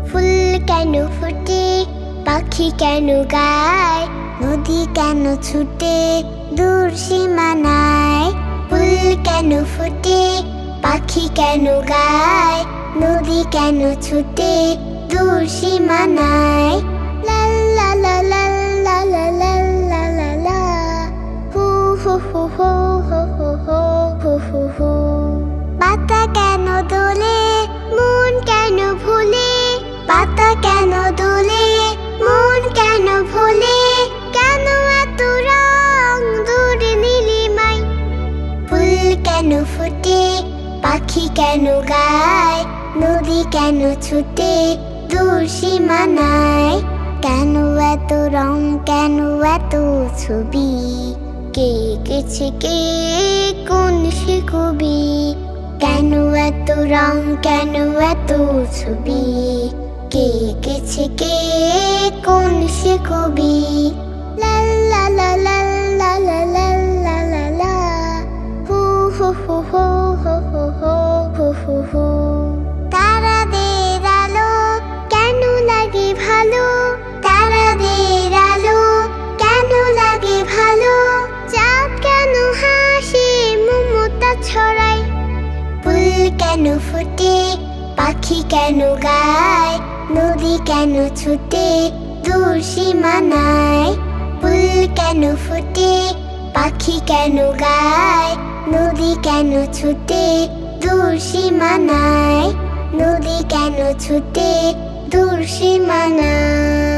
ফুল কেন ফোটে, পাখি কেন গায়, নদী কেন ছুটে দূর সীমানায়। ফুল কেন ফোটে, পাখি কেন গায়, নদী কেন ছুটে দূর সীমানায়। লা লা লা লা লা লা লা লা লা লা, হু হু হু হু হু হু হু হু হু। পাতা কেন দোলে, মন কেন ভোলে, পাতা কেন দোলে, মন কেন ভোলে, কেন এত রং দূর নীলিমায়। ফুল কেন ফোটে, পাখি কেন গায়, নদী কেন ছুটে দূর সীমানায়। কেন এত রং, কেন এত ছবি, কে এঁকেছে কে কোন সে কবি। কেন এত রং, কেন এত ছবি, কে এঁকেছে কে কোন সে কবি। লা লা লা লা লা লা লা লা লা লা, হু হু হু হু হু হু হু হু হু। তারাদের আলো কেন লাগে ভালো, তারাদের আলো কেন লাগে ভালো, চাঁদ কেন হাসে মমতা ছড়ায়। ফুল কেন ফোটে, পাখি কেন গায়, নদী কেন ছুটে দূর সীমানায়। ফুল কেন ফোটে, পাখি কেন গায়, নদী কেন ছুটে দূর সীমানায়, নদী কেন ছুটে দূর সীমানায়।